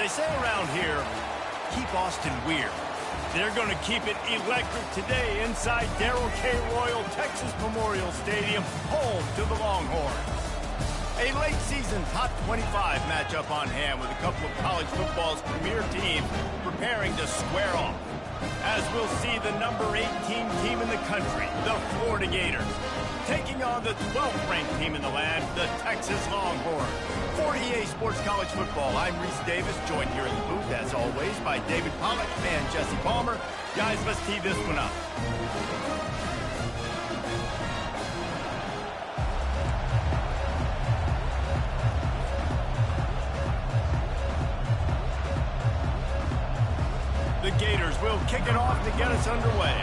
they say around here, keep Austin weird. They're going to keep it electric today inside Darrell K. Royal Texas Memorial Stadium, home to the Longhorns. A late-season top 25 matchup on hand with a couple of college football's premier teams preparing to square off. As we'll see the number 18 team in the country, the Florida Gators, taking on the 12th ranked team in the land, the Texas Longhorns. For EA Sports College Football, I'm Reese Davis, joined here in the booth, as always, by David Pollack and Jesse Palmer. Guys, let's tee this one up. The Gators will kick it off to get us underway.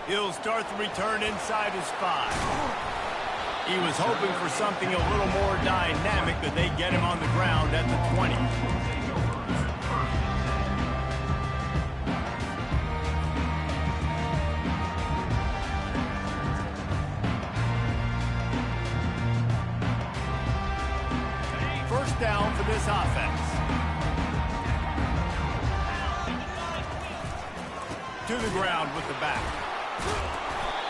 He'll start the return inside his 5. He was hoping for something a little more dynamic, but they get him on the ground at the 20. First down for this offense. To the ground with the back.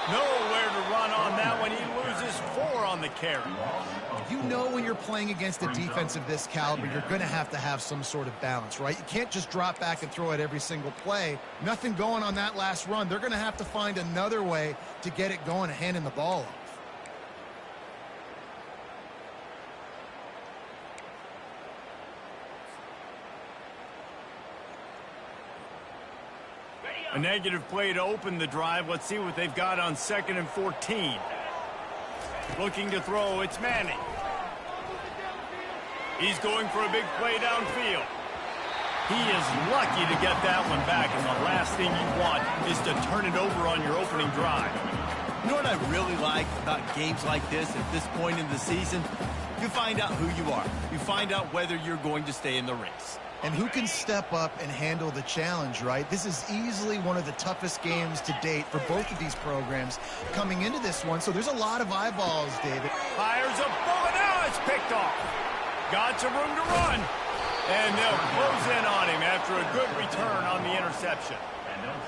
Nowhere to run on that one. He loses 4 on the carry. You know when you're playing against a defense of this caliber, you're going to have some sort of balance, right? You can't just drop back and throw it every single play. Nothing going on that last run. They're going to have to find another way to get it going and handing the ball off. A negative play to open the drive. Let's see what they've got on 2nd and 14. Looking to throw, it's Manning. He's going for a big play downfield. He is lucky to get that one back, and the last thing you want is to turn it over on your opening drive. You know what I really like about games like this at this point in the season? You find out who you are. You find out whether you're going to stay in the race. And who can step up and handle the challenge, right? This is easily one of the toughest games to date for both of these programs coming into this one. So there's a lot of eyeballs, David. Fires a bullet. Now it's picked off. Got some room to run. And they'll close in on him after a good return on the interception.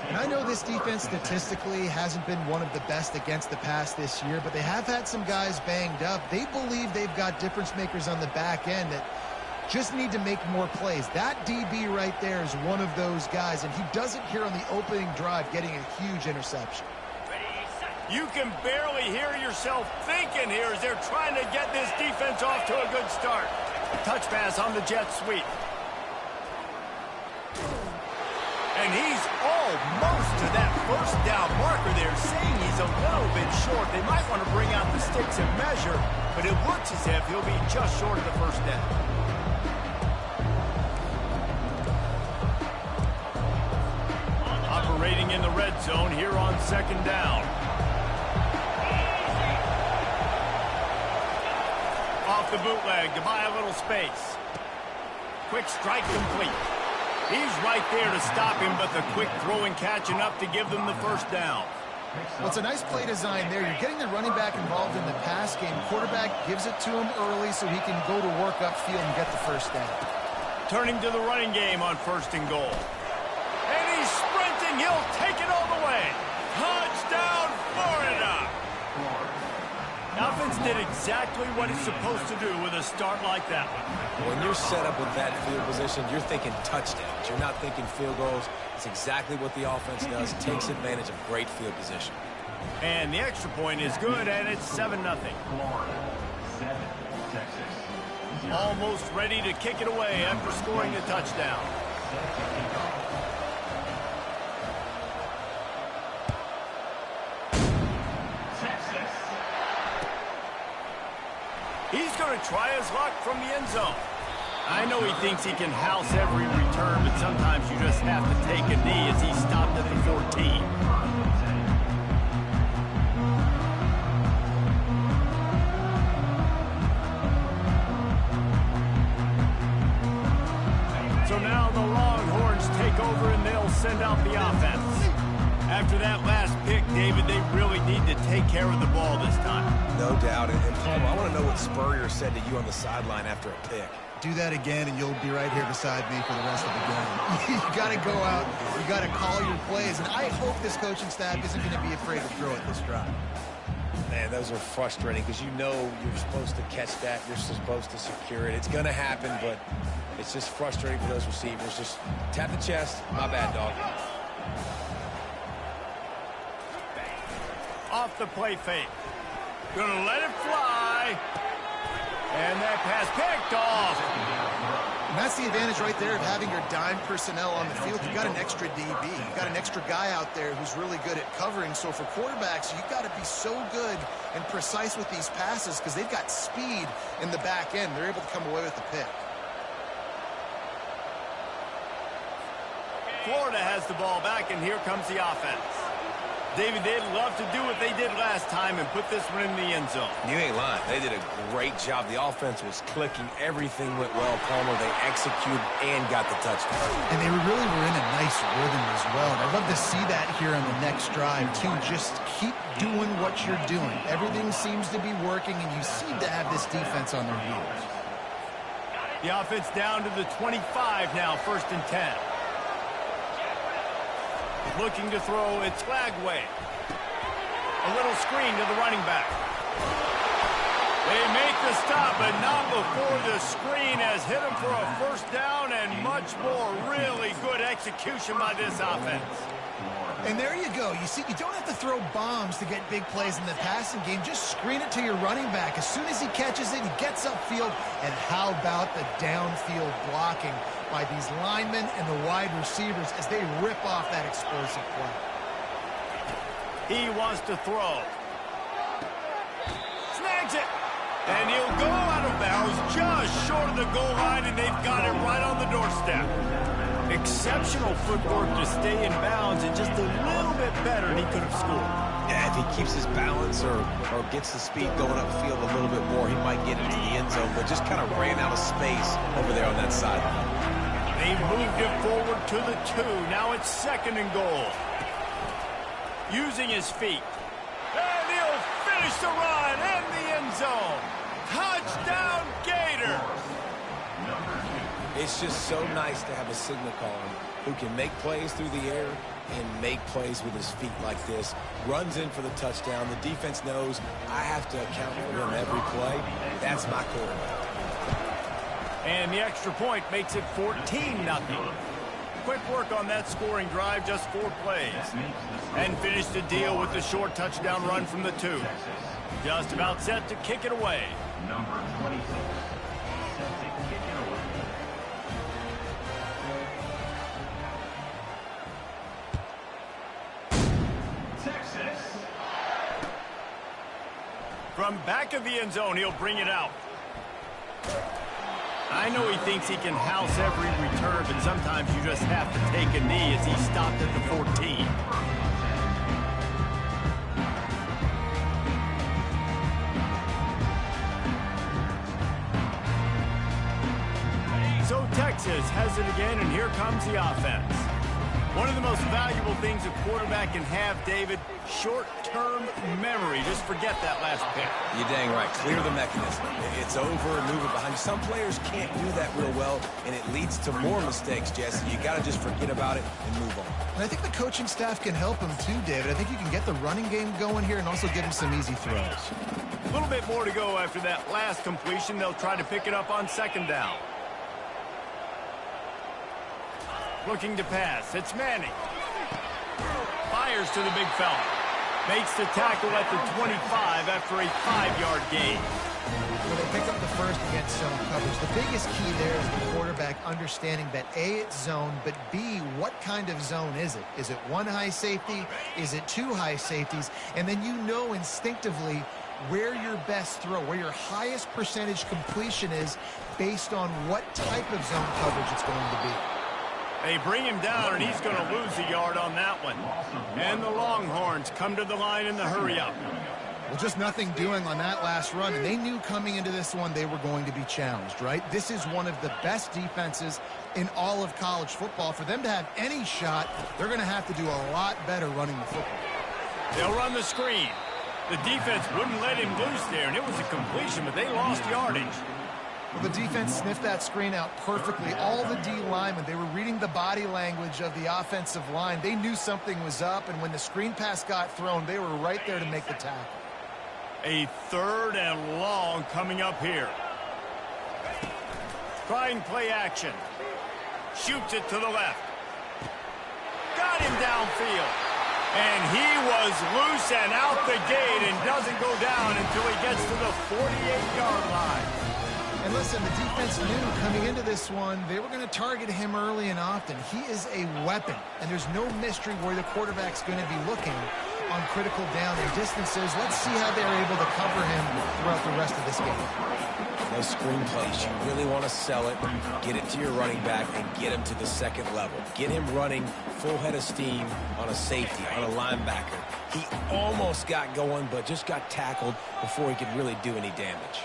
And I know this defense statistically hasn't been one of the best against the pass this year, but they have had some guys banged up. They believe they've got difference makers on the back end that just need to make more plays. That DB right there is one of those guys, and he does it here on the opening drive, getting a huge interception. You can barely hear yourself thinking here as they're trying to get this defense off to a good start. Touch pass on the jet sweep. And he's almost to that first down marker there, saying he's a little bit short. They might want to bring out the sticks and measure, but it looks as if he'll be just short of the first down. Operating in the red zone here on 2nd down. Off the bootleg to buy a little space. Quick strike complete. He's right there to stop him, but the quick throw and catch enough to give them the first down. Well, it's a nice play design there. You're getting the running back involved in the pass game. Quarterback gives it to him early so he can go to work upfield and get the first down. Turning to the running game on 1st and goal. And he's sprinting. He'll take it all the way. Touchdown, Florida! Offense did exactly what it's supposed to do with a start like that one. When you're set up with that field position, you're thinking touchdowns. You're not thinking field goals. It's exactly what the offense does. Takes advantage of great field position. And the extra point is good, and it's 7-0. Almost ready to kick it away after scoring a touchdown. He's going to try his luck from the end zone. I know he thinks he can house every return, but sometimes you just have to take a knee as he stopped at the 14. So now the Longhorns take over and they'll send out the offense. After that last pick, David, they really need to take care of the ball this time. No doubt. And Palmer, I want to know what Spurrier said to you on the sideline after a pick. Do that again, and you'll be right here beside me for the rest of the game. You got to go out. You got to call your plays. And I hope this coaching staff isn't going to be afraid to throw it this drive. Man, those are frustrating because you know you're supposed to catch that. You're supposed to secure it. It's going to happen, but it's just frustrating for those receivers. Just tap the chest. My bad, dog. Off the play fake. Gonna let it fly. And that pass picked off. And that's the advantage right there of having your dime personnel on the field. You've got an extra DB. You've got an extra guy out there who's really good at covering. So for quarterbacks, you've got to be so good and precise with these passes because they've got speed in the back end. They're able to come away with the pick. Florida has the ball back, and here comes the offense. David, they'd love to do what they did last time and put this one in the end zone. You ain't lying. They did a great job. The offense was clicking. Everything went well, Palmer. They executed and got the touchdown. And they really were in a nice rhythm as well. And I'd love to see that here on the next drive, too. Just keep doing what you're doing. Everything seems to be working, and you seem to have this defense on their heels. The offense down to the 25 now, 1st and 10. Looking to throw, it's Flagway. A little screen to the running back. They make the stop, but not before the screen has hit him for a 1st down and much more. Really good execution by this offense. And there you go. You see, you don't have to throw bombs to get big plays in the passing game. Just screen it to your running back. As soon as he catches it, he gets upfield. And how about the downfield blocking by these linemen and the wide receivers as they rip off that explosive play? He wants to throw. Snags it. And he'll go out of bounds just short of the goal line, and they've got it right on the doorstep. Exceptional footwork to stay in bounds, and just a little bit better, and he could have scored. Yeah, if he keeps his balance or gets the speed going upfield a little bit more, he might get into the end zone, but just kind of ran out of space over there on that side. They moved it forward to the 2. Now it's 2nd and goal. Using his feet. And he'll finish the run in the end zone. Touchdown, Gator! It's just so nice to have a signal caller who can make plays through the air and make plays with his feet like this. Runs in for the touchdown. The defense knows I have to account for him every play. That's my quarterback. And the extra point makes it 14-0. Quick work on that scoring drive, just 4 plays. And finished the deal with the short touchdown run from the 2. Just about set to kick it away. Number 26. Set to kick it away. Texas. From back of the end zone, he'll bring it out. I know he thinks he can house every return, but sometimes you just have to take a knee as he stopped at the 14. So Texas has it again, and here comes the offense. One of the most valuable things a quarterback can have, David, short-term memory. Just forget that last pick. You're dang right. Clear the mechanism. It's over and move it behind you. Some players can't do that real well, and it leads to more mistakes, Jesse. You got to just forget about it and move on. And I think the coaching staff can help him too, David. I think you can get the running game going here and also give him some easy throws. A little bit more to go after that last completion. They'll try to pick it up on 2nd down. Looking to pass. It's Manning. Fires to the big fella. Makes the tackle at the 25 after a 5-yard gain. When they pick up the 1st against zone coverage, the biggest key there is the quarterback understanding that A, it's zone, but B, what kind of zone is it? Is it 1 high safety? Is it 2 high safeties? And then you know instinctively where your best throw, where your highest percentage completion is based on what type of zone coverage it's going to be. They bring him down, and he's going to lose a yard on that one. And the Longhorns come to the line in the hurry-up. Well, just nothing doing on that last run, and they knew coming into this one they were going to be challenged, right? This is one of the best defenses in all of college football. For them to have any shot, they're going to have to do a lot better running the football. They'll run the screen. The defense wouldn't let him loose there, and it was a completion, but they lost yardage. Well, the defense sniffed that screen out perfectly. All the D linemen, they were reading the body language of the offensive line. They knew something was up, and when the screen pass got thrown, they were right there to make the tackle. A 3rd and long coming up here. Trying play action. Shoots it to the left. Got him downfield. And he was loose and out the gate and doesn't go down until he gets to the 48-yard line. And listen, the defense knew coming into this one, they were going to target him early and often. He is a weapon, and there's no mystery where the quarterback's going to be looking on critical down and distances. Let's see how they're able to cover him throughout the rest of this game. Those screen plays, you really want to sell it, get it to your running back, and get him to the second level. Get him running full head of steam on a safety, on a linebacker. He almost got going, but just got tackled before he could really do any damage.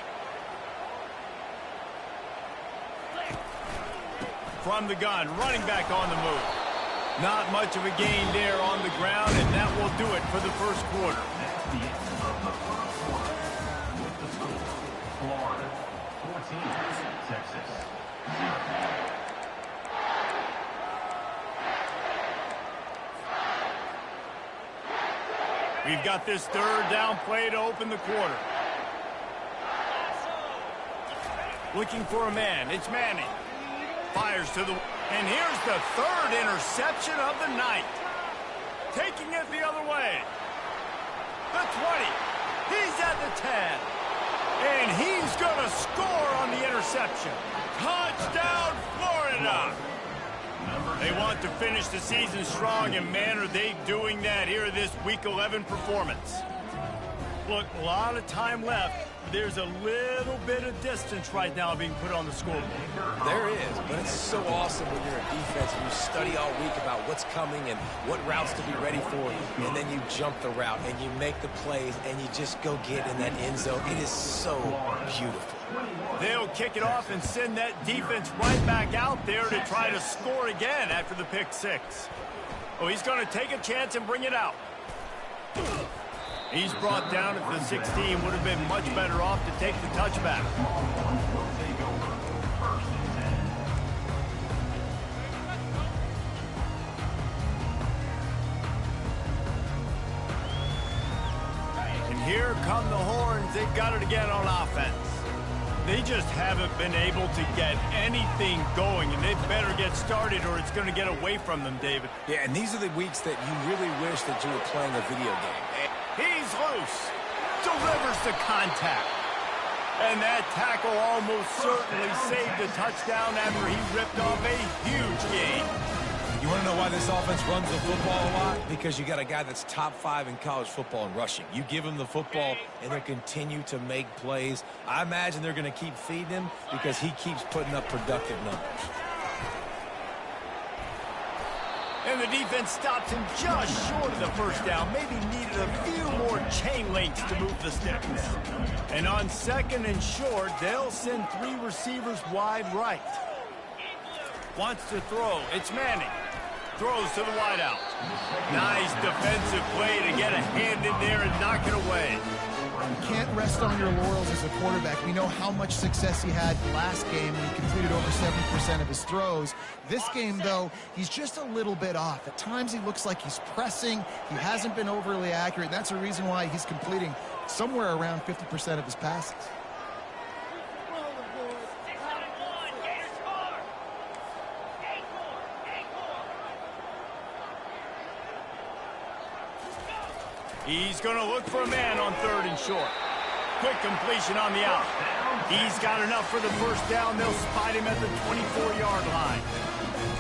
From the gun, running back on the move. Not much of a gain there on the ground, and that will do it for the first quarter. That's the end of the first quarter. With the score, Florida 14, Texas 0. We've got this 3rd down play to open the quarter. Looking for a man. It's Manning. Fires to the... And here's the 3rd interception of the night. Taking it the other way. The 20. He's at the 10. And he's going to score on the interception. Touchdown, Florida! They want to finish the season strong, and man, are they doing that here this Week 11 performance. Look, a lot of time left. There's a little bit of distance right now being put on the scoreboard. There is, but it's so awesome when you're a defense and you study all week about what's coming and what routes to be ready for, and then you jump the route and you make the plays and you just go get in that end zone. It is so beautiful. They'll kick it off and send that defense right back out there to try to score again after the pick 6. Oh, he's going to take a chance and bring it out. He's brought down at the 16. Would have been much better off to take the touchback. And here come the horns. They've got it again on offense. They just haven't been able to get anything going, and they better get started or it's going to get away from them, David. Yeah, and these are the weeks that you really wish that you were playing a video game. He's loose. Delivers the contact. And that tackle almost certainly saved a touchdown after he ripped off a huge gain. You want to know why this offense runs the football a lot? Because you got a guy that's top 5 in college football in rushing. You give him the football, and they'll continue to make plays. I imagine they're going to keep feeding him because he keeps putting up productive numbers. And the defense stopped him just short of the first down. Maybe needed a few more chain links to move the sticks. And on 2nd and short, they'll send 3 receivers wide right. Wants to throw. It's Manning. Throws to the wideout. Nice defensive play to get a hand in there and knock it away. You can't rest on your laurels as a quarterback. We know how much success he had last game when he completed over 70% of his throws. This game, though, he's just a little bit off. At times he looks like he's pressing. He hasn't been overly accurate. That's a reason why he's completing somewhere around 50% of his passes. He's going to look for a man on 3rd and short. Quick completion on the out. He's got enough for the first down. They'll spot him at the 24-yard line.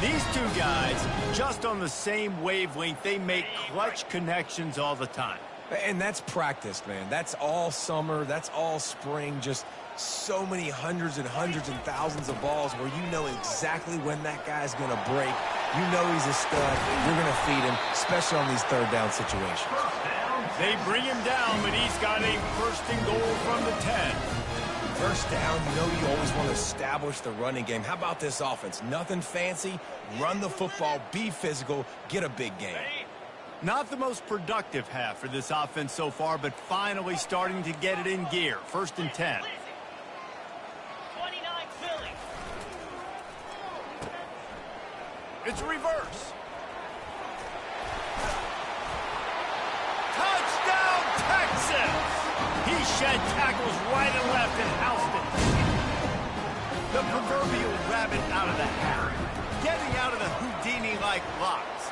These two guys, just on the same wavelength, they make clutch connections all the time. And that's practice, man. That's all summer. That's all spring. Just so many hundreds and thousands of balls where you know exactly when that guy's going to break. You know he's a stud. You're going to feed him, especially on these 3rd down situations. They bring him down, but he's got a first and goal from the 10. First down, you know you always want to establish the running game. How about this offense? Nothing fancy. Run the football, be physical, get a big game. Not the most productive half for this offense so far, but finally starting to get it in gear. First and 10. 29 Philly. It's a reverse. Touchdown, Texas! He shed tackles right and left and housed it. The proverbial rabbit out of the hat. Getting out of the Houdini-like locks.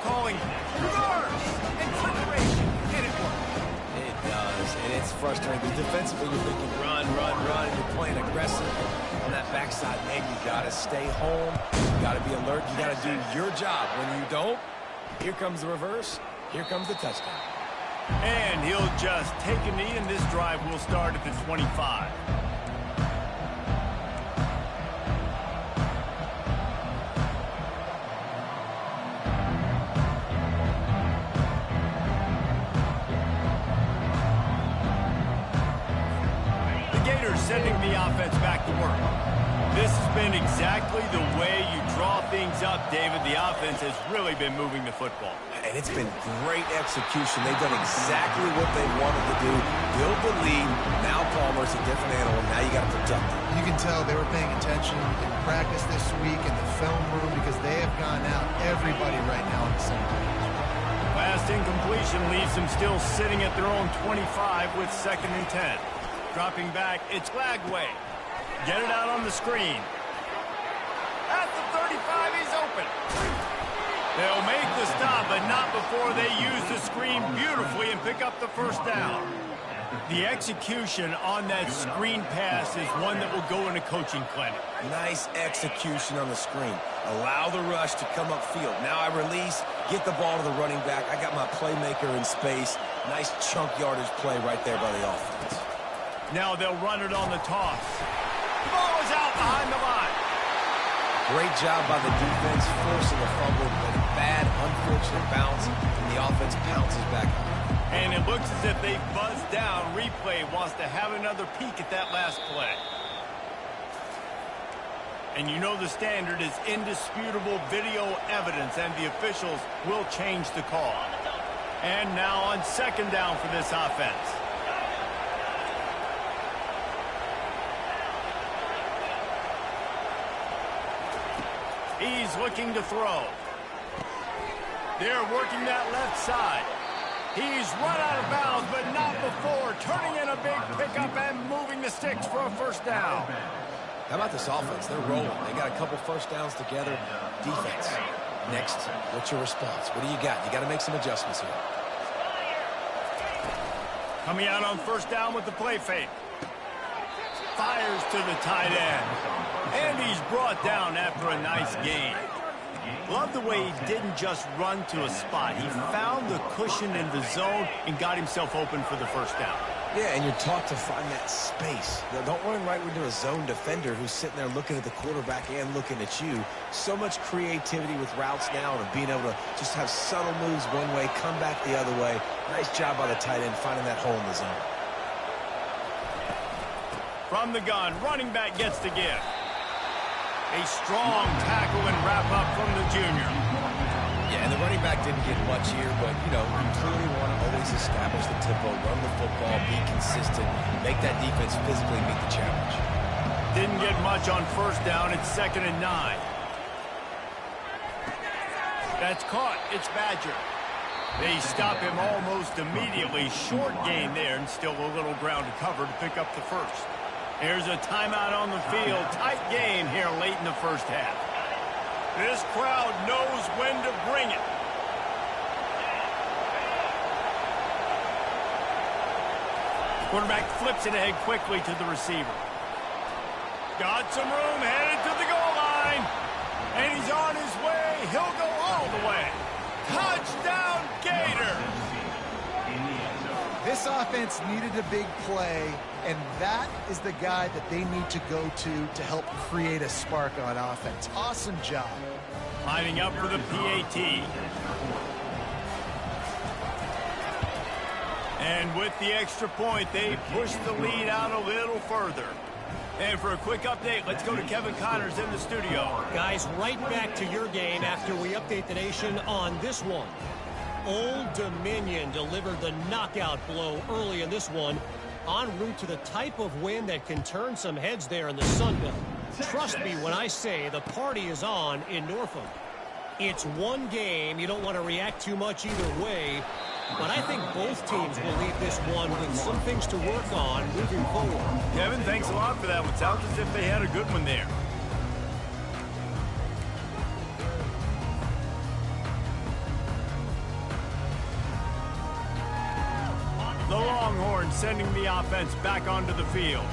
Calling reverse and preparation, and it worked. It does, and it's frustrating because defensively you're thinking run, and you're playing aggressive. On that backside, man, you got to stay home. You got to be alert. You got to do your job. When you don't, here comes the reverse. Here comes the touchdown. And he'll just take a knee, and this drive will start at the 25. The Gators sending the offense back to work. This has been exactly the way you draw things up, David. The offense has really been moving the football. And it's been great execution. They've done exactly what they wanted to do. Build the lead. Now Palmer's a different animal. Now you got to protect him. You can tell they were paying attention in practice this week in the film room because they have gone out everybody right now on the same page. Last incompletion leaves them still sitting at their own 25 with second and 10. Dropping back, it's Lagway. Get it out on the screen. At the 35, he's open. They'll make the stop, but not before they use the screen beautifully and pick up the first down. The execution on that screen pass is one that will go in a coaching clinic. Nice execution on the screen. Allow the rush to come upfield. Now I release, get the ball to the running back. I got my playmaker in space. Nice chunk yardage play right there by the offense. Now they'll run it on the toss. The ball is out behind the line. Great job by the defense, forcing a fumble, but a bad, unfortunate bounce, and the offense pounces back on. And it looks as if they buzzed down. Replay wants to have another peek at that last play. And you know the standard is indisputable video evidence, and the officials will change the call. And now on second down for this offense. He's looking to throw. They're working that left side. He's run out of bounds, but not before. Turning in a big pickup and moving the sticks for a first down. How about this offense? They're rolling. They got a couple first downs together. Defense. Next, what's your response? What do you got? You got to make some adjustments here. Coming out on first down with the play fake. Fires to the tight end. And he's brought down after a nice gain. Love the way he didn't just run to a spot. He found the cushion in the zone and got himself open for the first down. Yeah, and you're taught to find that space. Now, don't run right into a zone defender who's sitting there looking at the quarterback and looking at you. So much creativity with routes now and being able to just have subtle moves one way, come back the other way. Nice job by the tight end finding that hole in the zone. From the gun, running back gets to give. A strong tackle and wrap up from the junior. Yeah, and the running back didn't get much here, but, you know, you clearly want to always establish the tempo, run the football, be consistent, make that defense physically meet the challenge. Didn't get much on first down. It's 2nd and 9. That's caught. It's Badger. They stop him almost immediately. Short gain there, and still a little ground to cover to pick up the first. Here's a timeout on the field. Tight game here late in the first half. This crowd knows when to bring it. Quarterback flips it ahead quickly to the receiver. Got some room, headed to the goal line. And he's on his way. He'll go all the way. Touchdown, Gators! This offense needed a big play, and that is the guy that they need to go to help create a spark on offense. Awesome job. Lining up for the PAT. And with the extra point, they push the lead out a little further. And for a quick update, let's go to Kevin Connors in the studio. Guys, right back to your game after we update the nation on this one. Old Dominion delivered the knockout blow early in this one, en route to the type of win that can turn some heads there in the Sun Belt. Trust me when I say the party is on in Norfolk. It's one game. You don't want to react too much either way. But I think both teams will leave this one with some things to work on moving forward. Kevin, thanks a lot for that one. Sounds as if they had a good one there. The Longhorns sending the offense back onto the field.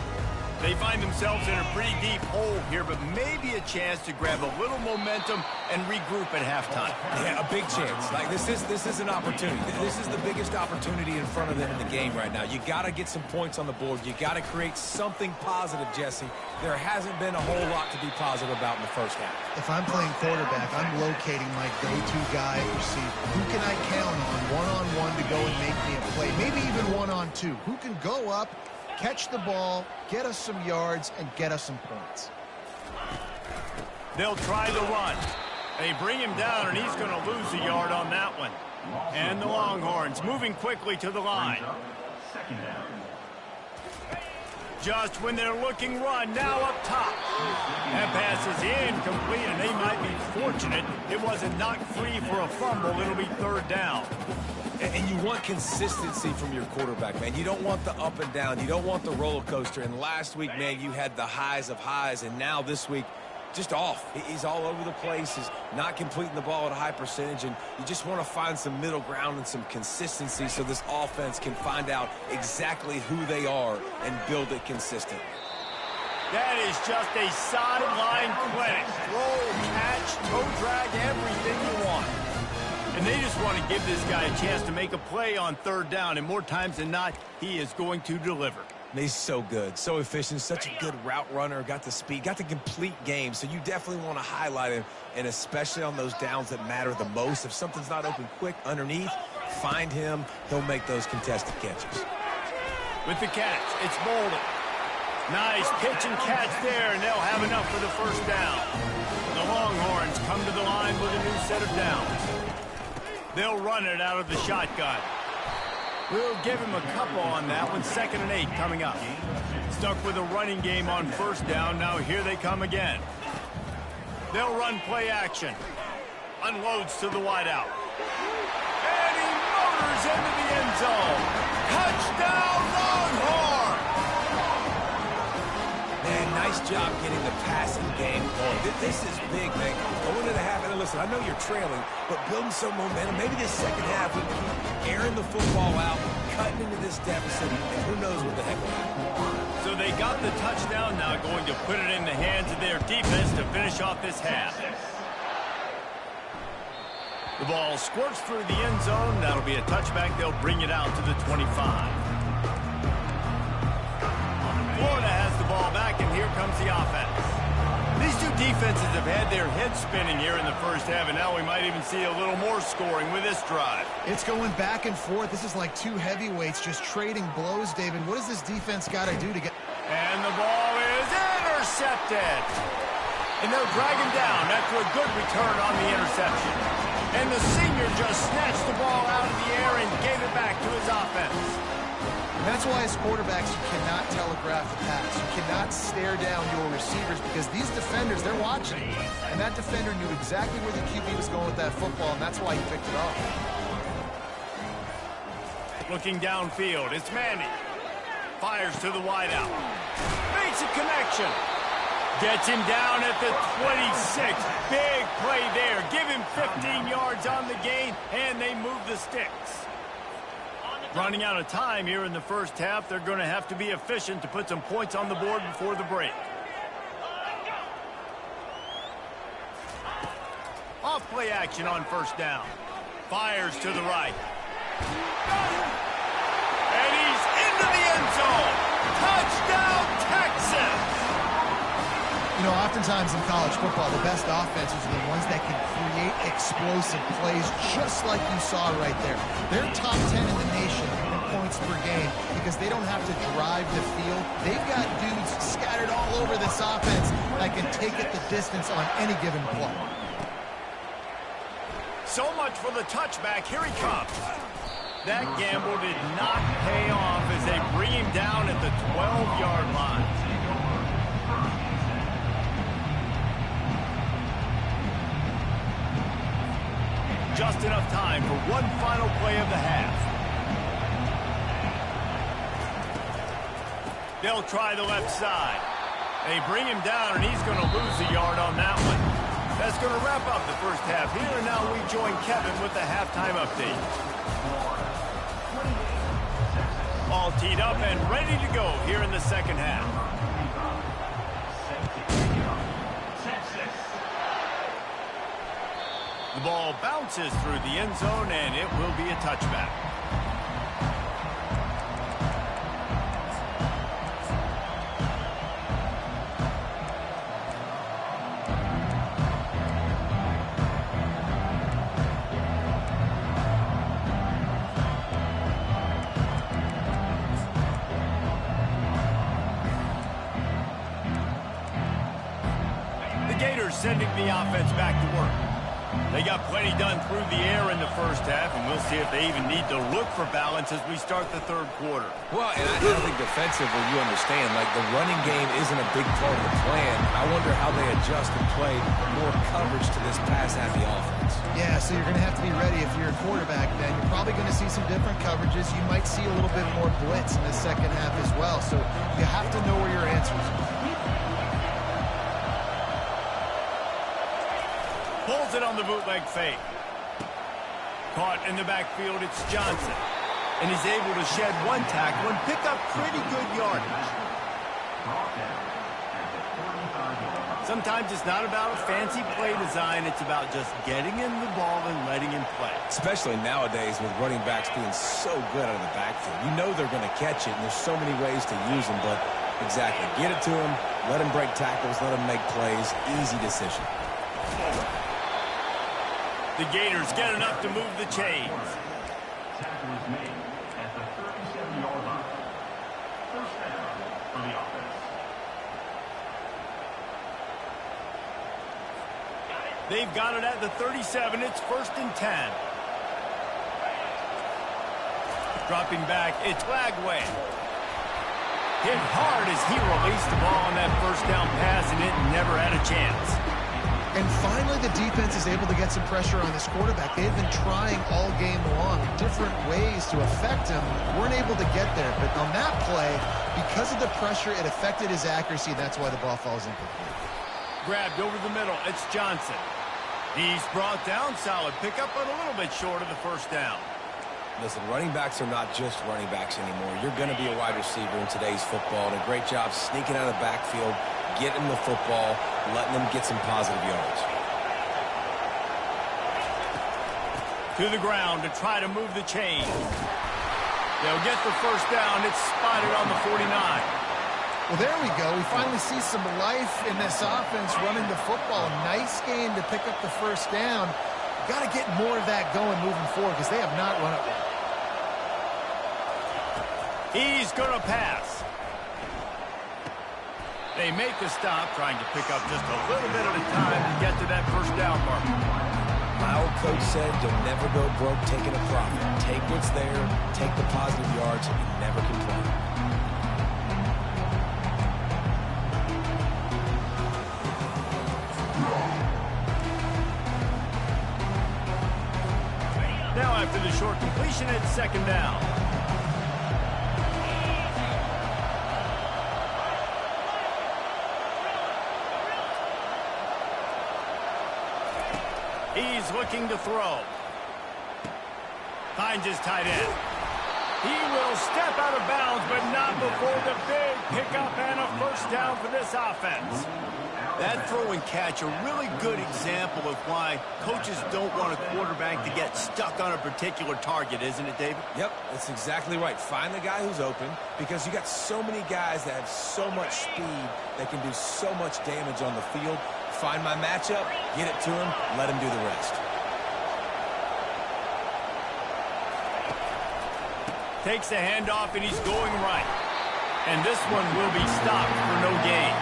They find themselves in a pretty deep hole here, but maybe a chance to grab a little momentum and regroup at halftime. Yeah, a big chance. Like this is an opportunity. This is the biggest opportunity in front of them in the game right now. You got to get some points on the board. You got to create something positive, Jesse. There hasn't been a whole lot to be positive about in the first half. If I'm playing quarterback, I'm locating my go-to guy receiver. Who can I count on one-on-one to go and make me a play? Maybe even one-on-two. Who can go up, catch the ball, get us some yards, and get us some points. They'll try the run. They bring him down, and he's going to lose a yard on that one. And the Longhorns moving quickly to the line. Just when they're looking run, now up top. That pass is incomplete, and they might be fortunate it wasn't knocked free for a fumble. It'll be third down. And you want consistency from your quarterback, man. You don't want the up and down. You don't want the roller coaster. And last week, man, you had the highs of highs. And now this week, just off. He's all over the place. He's not completing the ball at a high percentage. And you just want to find some middle ground and some consistency so this offense can find out exactly who they are and build it consistent. That is just a sideline clinic. Roll, catch, toe drag, everything you want. And they just want to give this guy a chance to make a play on third down. And more times than not, he is going to deliver. He's so good, so efficient, such a good route runner, got the speed, got the complete game. So you definitely want to highlight him, and especially on those downs that matter the most. If something's not open quick underneath, find him. He'll make those contested catches. With the catch, it's Bolden. Nice pitch and catch there, and they'll have enough for the first down. The Longhorns come to the line with a new set of downs. They'll run it out of the shotgun. We'll give him a couple on that one. 2nd and 8 coming up. Stuck with a running game on first down. Now here they come again. They'll run play action. Unloads to the wideout. And he motors into the end zone. Touchdown Longhorn! Man, nice job getting the passing game going. This is big, man. Going into the half, and listen, I know you're trailing, but building some momentum. Maybe this second half we can keep airing the football out, cutting into this deficit, and who knows what the heck will happen. So they got the touchdown now, going to put it in the hands of their defense to finish off this half. The ball squirts through the end zone. That'll be a touchback. They'll bring it out to the 25. Florida has the ball back, and here comes the offense. These two defenses have had their heads spinning here in the first half, and now we might even see a little more scoring with this drive. It's going back and forth. This is like two heavyweights just trading blows, David. What does this defense got to do to get... And the ball is intercepted. And they'll drag him down after a good return on the interception. And the senior just snatched the ball out of the air and gave it back to his offense. And that's why as quarterbacks, you cannot telegraph the pass. You cannot stare down your receivers because these defenders, they're watching. And that defender knew exactly where the QB was going with that football, and that's why he picked it off. Looking downfield, it's Manning. Fires to the wideout. Makes a connection. Gets him down at the 26. Big play there. Give him 15 yards on the gain, and they move the sticks. Running out of time here in the first half. They're going to have to be efficient to put some points on the board before the break. Off play action on first down. Fires to the right. And he's into the end zone. Touchdown, Texas! You know, oftentimes in college football, the best offenses are the ones that can create explosive plays just like you saw right there. They're top 10 in the nation in points per game because they don't have to drive the field. They've got dudes scattered all over this offense that can take it the distance on any given play. So much for the touchback. Here he comes. That gamble did not pay off as they bring him down at the 12-yard line. Just enough time for one final play of the half. They'll try the left side. They bring him down, and he's going to lose a yard on that one. That's going to wrap up the first half here, and now we join Kevin with the halftime update. All teed up and ready to go here in the second half. The ball bounces through the end zone, and it will be a touchback. Sending the offense back to work. They got plenty done through the air in the first half, and we'll see if they even need to look for balance as we start the third quarter. Well, and I think defensively, you understand, like the running game isn't a big part of the plan. I wonder how they adjust and play more coverage to this pass-happy offense. Yeah, so you're going to have to be ready if you're a quarterback, Ben. You're probably going to see some different coverages. You might see a little bit more blitz in the second half as well, so you have to know where your answers are. Pulls it on the bootleg fake. Caught in the backfield, it's Johnson. And he's able to shed one tackle and pick up pretty good yardage. Sometimes it's not about a fancy play design, it's about just getting him the ball and letting him play. Especially nowadays with running backs being so good out of the backfield. You know they're going to catch it, and there's so many ways to use them, but exactly. Get it to him, let him break tackles, let him make plays. Easy decision. The Gators get enough to move the chains. Tackle is made at the 37-yard line. First down for the offense. They've got it at the 37. It's 1st and 10. Dropping back, it's Lagway. Hit hard as he released the ball on that first down pass, and it never had a chance. And finally, the defense is able to get some pressure on this quarterback. They've been trying all game long different ways to affect him. Weren't able to get there. But on that play, because of the pressure, it affected his accuracy. That's why the ball falls incomplete. Grabbed over the middle. It's Johnson. He's brought down. Solid pickup, but a little bit short of the first down. Listen, running backs are not just running backs anymore. You're going to be a wide receiver in today's football. And a great job sneaking out of the backfield, getting the football, letting them get some positive yards. To the ground to try to move the chains. They'll get the first down. It's spotted on the 49. Well, there we go. We finally see some life in this offense running the football. Nice game to pick up the first down. Got to get more of that going moving forward because they have not run it well. He's going to pass. They make the stop, trying to pick up just a little bit at a time to get to that first down mark. My old coach said you'll never go broke taking a profit. Take what's there, take the positive yards, and you never complain. Now after the short completion, it's second down. He's looking to throw. Finds his tight end. He will step out of bounds, but not before the big pickup and a first down for this offense. That throw and catch, a really good example of why coaches don't want a quarterback to get stuck on a particular target, isn't it, David? Yep, that's exactly right. Find the guy who's open because you got so many guys that have so much speed that can do so much damage on the field. Find my matchup, get it to him, let him do the rest. Takes the handoff, and he's going right. And this one will be stopped for no gain.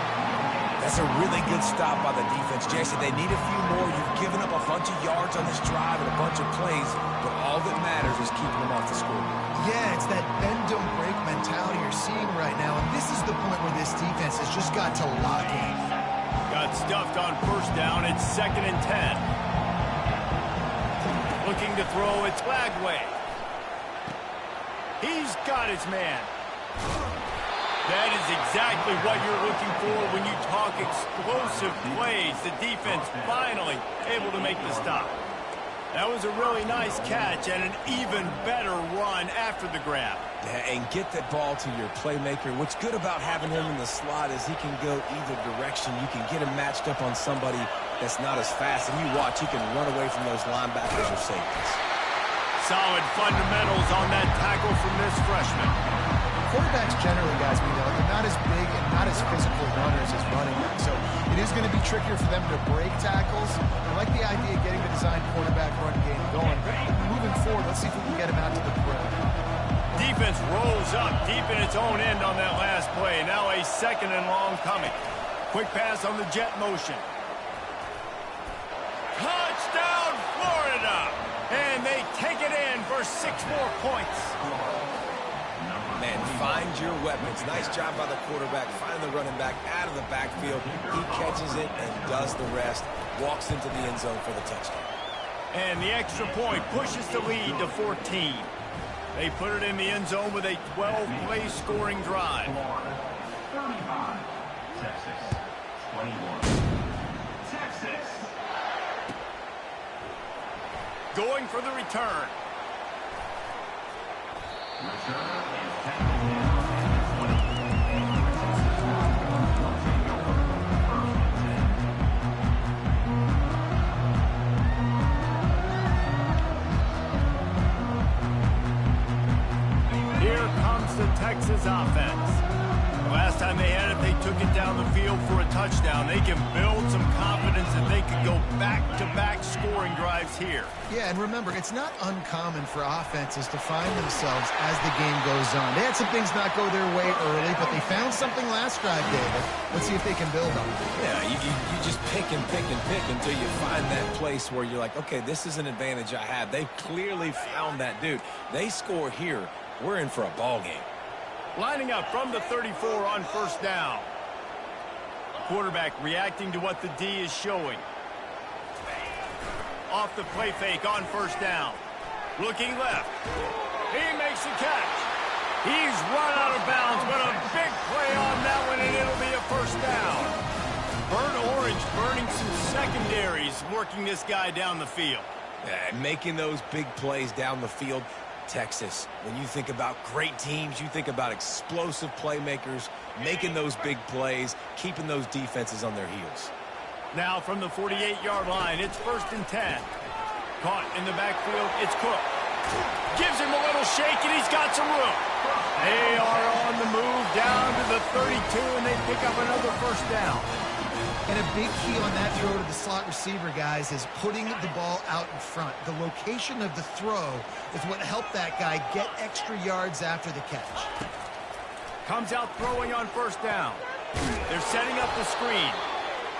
That's a really good stop by the defense, Jason. They need a few more. You've given up a bunch of yards on this drive and a bunch of plays, but all that matters is keeping them off the score. Yeah, it's that bend, don't break mentality you're seeing right now, and this is the point where this defense has just got to lock in. Got stuffed on first down. It's 2nd and 10. Looking to throw. It's Lagway. He's got his man. That is exactly what you're looking for when you talk explosive plays. The defense finally able to make the stop. That was a really nice catch and an even better run after the grab. Yeah, and get that ball to your playmaker. What's good about having him in the slot is he can go either direction. You can get him matched up on somebody that's not as fast. And you watch, he can run away from those linebackers or safeties. Solid fundamentals on that tackle from this freshman. Quarterbacks generally, guys, we know, they're not as big and not as physical runners as running backs. So it is going to be trickier for them to break tackles. I like the idea of getting the designed quarterback run game going. Moving forward, let's see if we can get him out to the perimeter. Defense rolls up deep in its own end on that last play. Now a 2nd and long coming. Quick pass on the jet motion. Touchdown, Florida! And they take it in for 6 more points. Man, find your weapons. Nice job by the quarterback. Find the running back out of the backfield. He catches it and does the rest. Walks into the end zone for the touchdown. And the extra point pushes the lead to 14. They put it in the end zone with a 12-play scoring drive. Florida 35, Texas 21. Texas. Going for the return. Return is tackled down at 20. Here comes the Texas offense. The last time they had it, they took it down the field for a touchdown. They can build some confidence that they could go back-to-back scoring drives here. Yeah, and remember, it's not uncommon for offenses to find themselves as the game goes on. They had some things not go their way early, but they found something last drive, David. Let's see if they can build on it. Yeah, you just pick and pick and pick until you find that place where you're like, okay, this is an advantage I have. They've clearly found that dude. They score here. We're in for a ball game. Lining up from the 34 on first down. Quarterback reacting to what the D is showing. Off the play fake on first down. Looking left. He makes the catch. He's run out of bounds, but a big play on that one, and it'll be a first down. Burnt Orange burning some secondaries, working this guy down the field. Making those big plays down the field. Texas, when you think about great teams, you think about explosive playmakers, making those big plays, keeping those defenses on their heels. Now from the 48-yard line, it's 1st and 10. Caught in the backfield, it's Cook. Gives him a little shake, and he's got some room. They are on the move down to the 32, and they pick up another first down. And a big key on that throw to the slot receiver, guys, is putting the ball out in front. The location of the throw is what helped that guy get extra yards after the catch. Comes out throwing on first down. They're setting up the screen.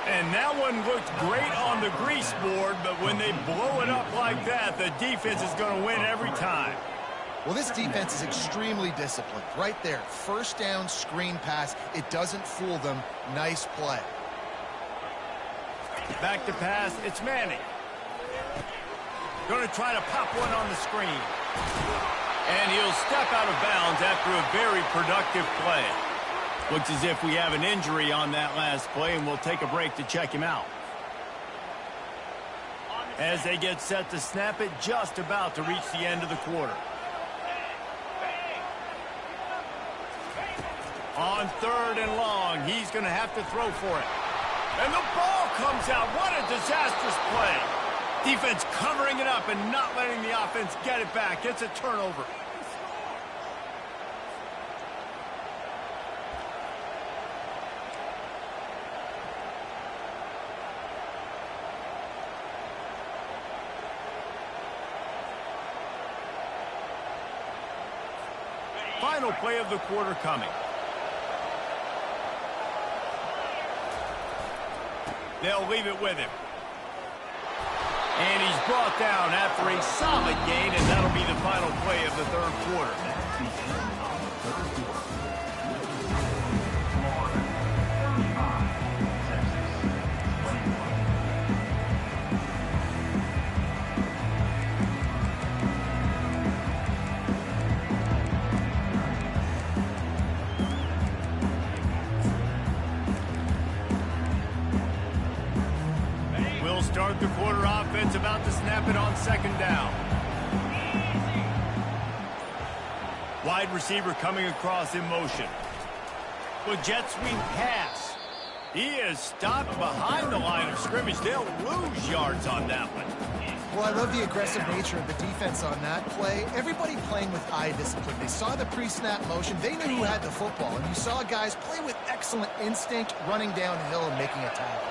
And that one looked great on the grease board, but when they blow it up like that, the defense is going to win every time. Well, this defense is extremely disciplined. Right there, first down, screen pass. It doesn't fool them. Nice play. Back to pass, it's Manning. Going to try to pop one on the screen. And he'll step out of bounds after a very productive play. Looks as if we have an injury on that last play, and we'll take a break to check him out. As they get set to snap it, just about to reach the end of the quarter. On 3rd and long, he's going to have to throw for it. And the ball comes out. What a disastrous play. Defense covering it up and not letting the offense get it back. It's a turnover. final play of the quarter coming. They'll leave it with him. And he's brought down after a solid gain, and that'll be the final play of the third quarter. That's the end of the third quarter. Florida 35, Texas 21. Start the quarter offense, about to snap it on second down. Wide receiver coming across in motion. With jet sweep pass. He is stopped behind the line of scrimmage. They'll lose yards on that one. Well, I love the aggressive nature of the defense on that play. Everybody playing with eye discipline. They saw the pre-snap motion. They knew who had the football. And you saw guys play with excellent instinct, running downhill and making a tackle.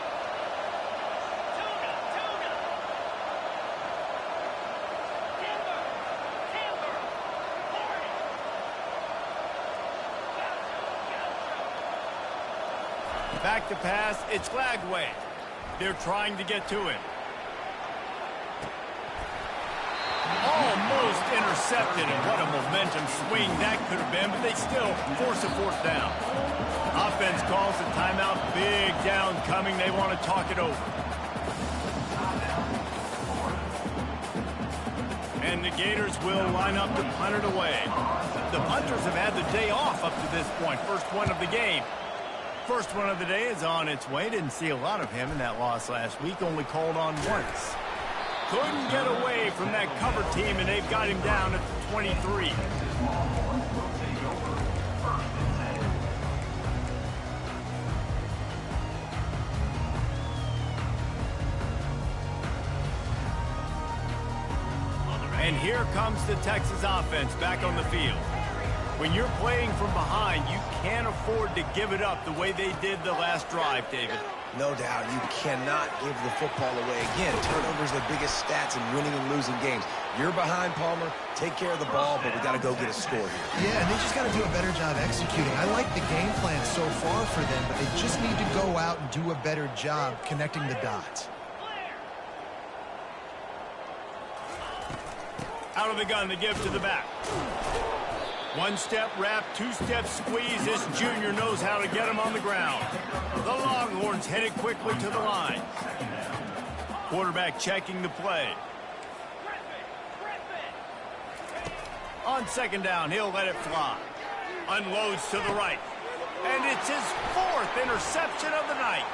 Back to pass, it's Glagway. They're trying to get to him. Almost intercepted, and what a momentum swing that could have been, but they still force a fourth down. Offense calls a timeout, big down coming. They want to talk it over. And the Gators will line up to punt it away. The punters have had the day off up to this point, first one of the game. First one of the day is on its way. Didn't see a lot of him in that loss last week. Only called on once. Couldn't get away from that cover team, and they've got him down at the 23. And here comes the Texas offense back on the field. When you're playing from behind, you can't afford to give it up the way they did the last drive, David. No doubt, you cannot give the football away. Again, turnovers are the biggest stats in winning and losing games. You're behind, Palmer. Take care of the ball, but we got to go get a score here. Yeah, and they just got to do a better job executing. I like the game plan so far for them, but they just need to go out and do a better job connecting the dots. Out of the gun to give to the back. One-step wrap, two-step squeeze. This junior knows how to get him on the ground. The Longhorns headed quickly to the line. Quarterback checking the play. On second down, he'll let it fly. Unloads to the right. And it's his fourth interception of the night.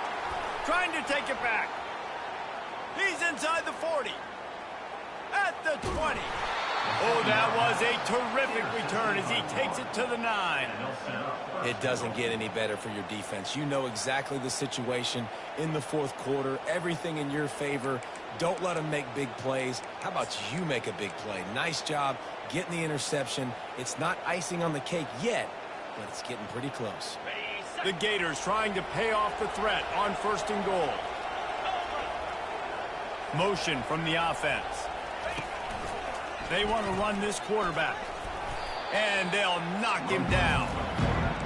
Trying to take it back. He's inside the 40. At the 20. Oh, that was a terrific return as he takes it to the 9. It doesn't get any better for your defense. You know exactly the situation in the fourth quarter. Everything in your favor. Don't let them make big plays. How about you make a big play? Nice job getting the interception. It's not icing on the cake yet, but it's getting pretty close. The Gators trying to pay off the threat on first and goal. Motion from the offense. They want to run this quarterback. And they'll knock him down.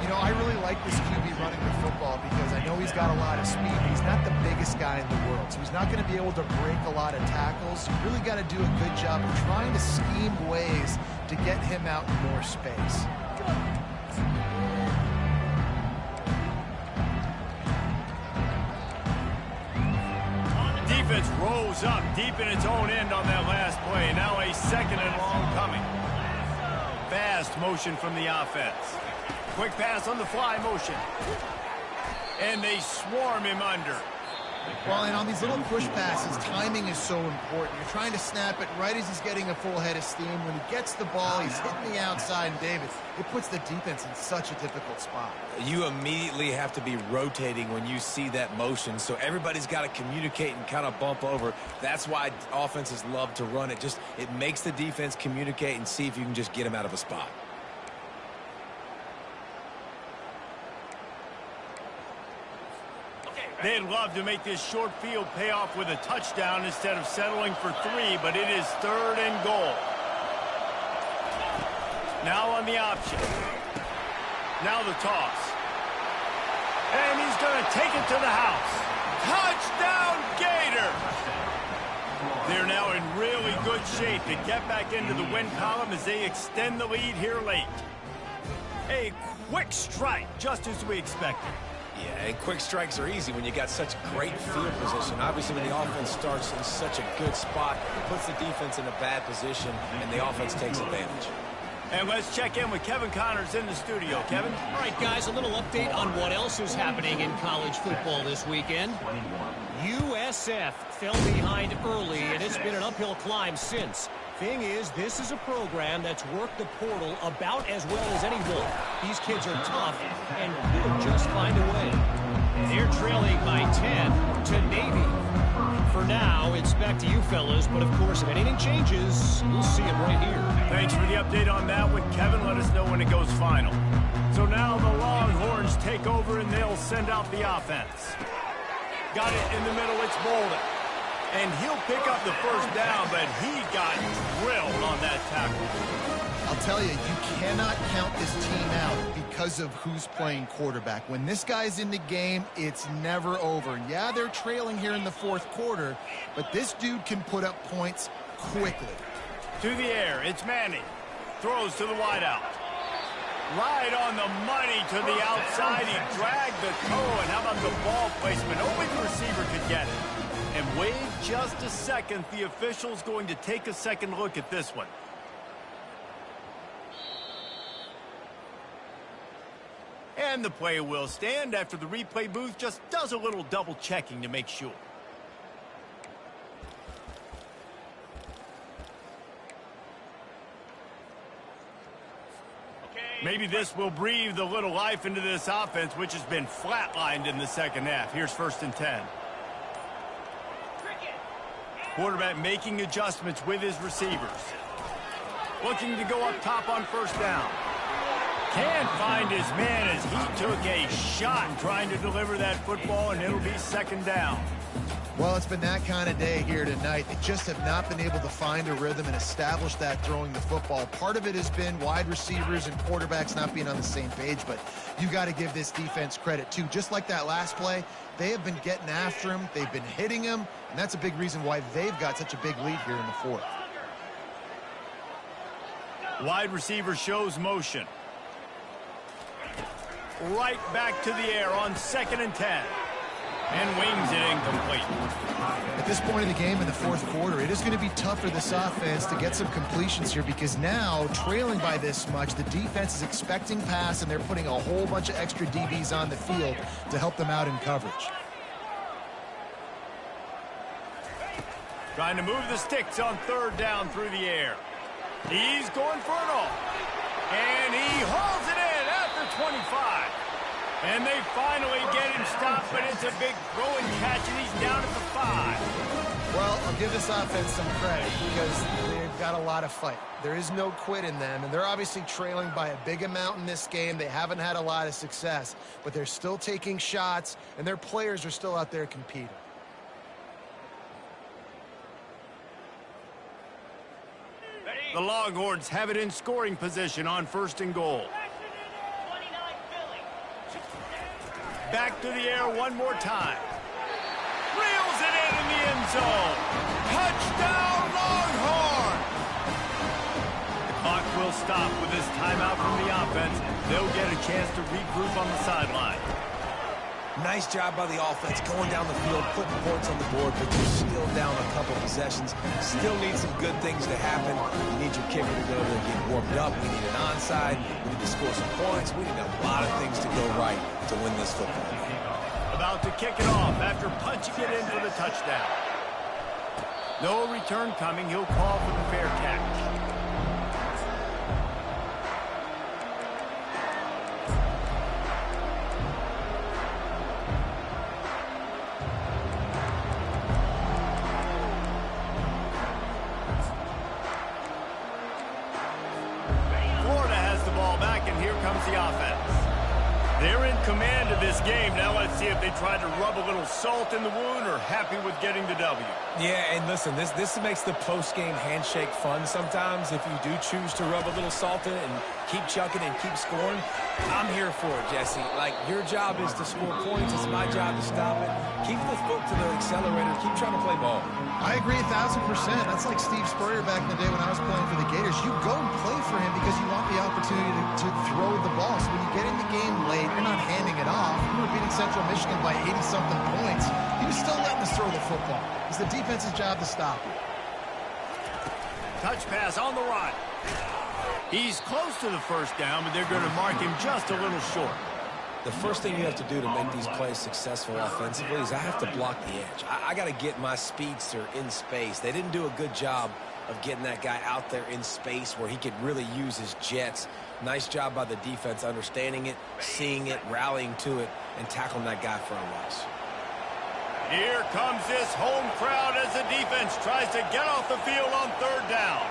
You know, I really like this QB running the football because I know he's got a lot of speed. He's not the biggest guy in the world, so he's not going to be able to break a lot of tackles. You really got to do a good job of trying to scheme ways to get him out in more space. Defense rolls up deep in its own end on that last play. Now a second and long coming. Fast motion from the offense. Quick pass on the fly motion. And they swarm him under. Well, and on these little push passes, timing is so important. You're trying to snap it right as he's getting a full head of steam. When he gets the ball, he's hitting the outside, and David, it puts the defense in such a difficult spot. You immediately have to be rotating when you see that motion, so everybody's got to communicate and kind of bump over. That's why offenses love to run it. It makes the defense communicate and see if you can just get him out of a spot. They'd love to make this short field pay off with a touchdown instead of settling for 3, but it is third and goal. Now on the option. Now the toss. And he's going to take it to the house. Touchdown, Gator! They're now in really good shape to get back into the win column as they extend the lead here late. A quick strike, just as we expected. Yeah, and quick strikes are easy when you got such great field position. Obviously, when the offense starts in such a good spot, it puts the defense in a bad position, and the offense takes advantage. And let's check in with Kevin Connors in the studio. Kevin? All right, guys, a little update on what else is happening in college football this weekend. USF fell behind early, and it's been an uphill climb since. Thing is, this is a program that's worked the portal about as well as anyone. These kids are tough and could just find a way. They're trailing by 10 to Navy. For now, it's back to you fellas, but of course, if anything changes, we'll see it right here. Thanks for the update on that one, Kevin. Let us know when it goes final. So now the Longhorns take over, and they'll send out the offense. Got it in the middle, it's Bolden. And he'll pick up the first down, but he got drilled on that tackle. I'll tell you, you cannot count this team out because of who's playing quarterback. When this guy's in the game, it's never over. Yeah, they're trailing here in the fourth quarter, but this dude can put up points quickly. To the air, it's Manning. Throws to the wideout. Right on the money to the outside. He dragged the toe, and how about the ball placement? Only the receiver could get it. And wait just a second. The official's going to take a second look at this one. And the play will stand after the replay booth just does a little double checking to make sure. Maybe this will breathe a little life into this offense, which has been flatlined in the second half. Here's 1st and 10. Quarterback making adjustments with his receivers. Looking to go up top on first down. Can't find his man as he took a shot trying to deliver that football, and it'll be second down. Well, it's been that kind of day here tonight. They just have not been able to find a rhythm and establish that throwing the football. Part of it has been wide receivers and quarterbacks not being on the same page, but you got to give this defense credit, too. Just like that last play, they have been getting after him. They've been hitting him, and that's a big reason why they've got such a big lead here in the fourth. Wide receiver shows motion. Right back to the air on 2nd and 10. And wings it incomplete. At this point in the game in the fourth quarter, it is going to be tough for this offense to get some completions here because now, trailing by this much, the defense is expecting pass, and they're putting a whole bunch of extra DBs on the field to help them out in coverage. Trying to move the sticks on 3rd down through the air. He's going for it all. And he hauls it in at the 25. And they finally get him stopped, but it's a big throwing catch, and he's down at the 5. Well, I'll give this offense some credit because they've got a lot of fight. There is no quit in them, and they're obviously trailing by a big amount in this game. They haven't had a lot of success, but they're still taking shots, and their players are still out there competing. The Longhorns have it in scoring position on 1st and goal. Back to the air one more time. Reels it in the end zone. Touchdown, Longhorn! The clock will stop with this timeout from the offense. They'll get a chance to regroup on the sideline. Nice job by the offense going down the field, putting points on the board, but you're still down a couple possessions. Still need some good things to happen. You need your kicker to go to get warmed up. We need an onside. We need to score some points. We need a lot of things to go right to win this football game. About to kick it off after punching it in for the touchdown. No return coming. He'll call for the fair catch. Florida has the ball back, and here comes the offense. They're in command of this game. Now let's see if they try to rub a little salt in the wound or happy with getting the W. Yeah, and listen, this makes the post-game handshake fun sometimes. If you do choose to rub a little salt in it and keep chucking and keep scoring, I'm here for it, Jesse. Like, your job is to score points. It's my job to stop it. Keep the foot to the accelerator. Keep trying to play ball. I agree 1,000%. That's like Steve Spurrier back in the day when I was playing for the Gators. You go and play for him because you want the opportunity to throw the ball. So when you get in the game late, you're not handing it off. We were beating Central Michigan by 80-something points. He was still letting us throw the football. It's the defense's job to stop you. Touch pass on the run. He's close to the first down, but they're going to mark him just a little short. The first thing you have to do to make these plays successful offensively is I have to block the edge. I got to get my speedster in space. They didn't do a good job of getting that guy out there in space where he could really use his jets. Nice job by the defense understanding it, seeing it, rallying to it, and tackling that guy for a loss. Here comes this home crowd as the defense tries to get off the field on third down.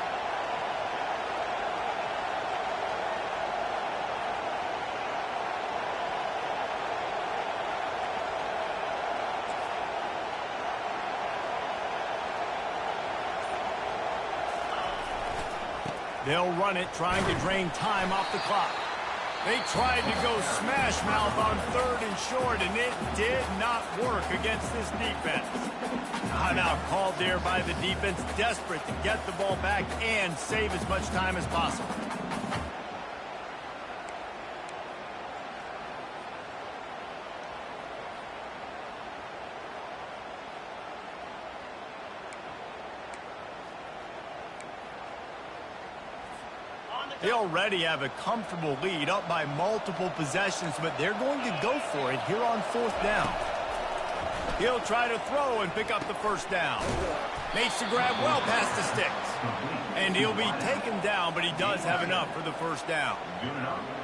They'll run it, trying to drain time off the clock. They tried to go smash mouth on third and short, and it did not work against this defense. Timeout called there by the defense, desperate to get the ball back and save as much time as possible. They already have a comfortable lead, up by multiple possessions, but they're going to go for it here on fourth down. He'll try to throw and pick up the first down. Makes the grab well past the sticks. And he'll be taken down, but he does have enough for the first down.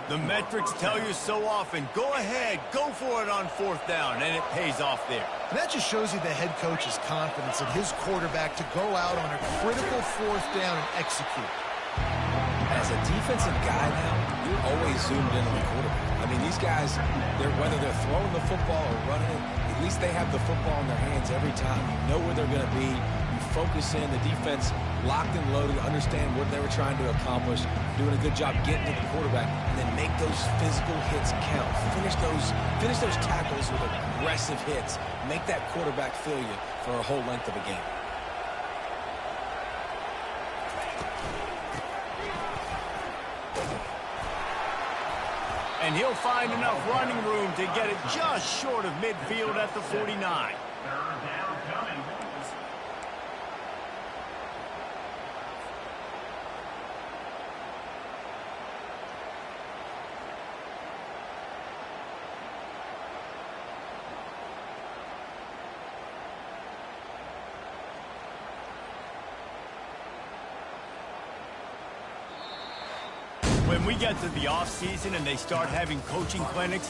The metrics tell you so often, go ahead, go for it on fourth down, and it pays off there. And that just shows you the head coach's confidence in his quarterback to go out on a critical fourth down and execute. As a defensive guy now, you're always zoomed in on the quarterback. I mean, these guys, whether they're throwing the football or running it, at least they have the football in their hands every time. You know where they're going to be. You focus in. The defense locked and loaded, understand what they were trying to accomplish, doing a good job getting to the quarterback, and then make those physical hits count. Finish those tackles with aggressive hits. Make that quarterback feel you for a whole length of a game. And he'll find enough running room to get it just short of midfield at the 49. Third down coming. When we get to the offseason and they start having coaching clinics,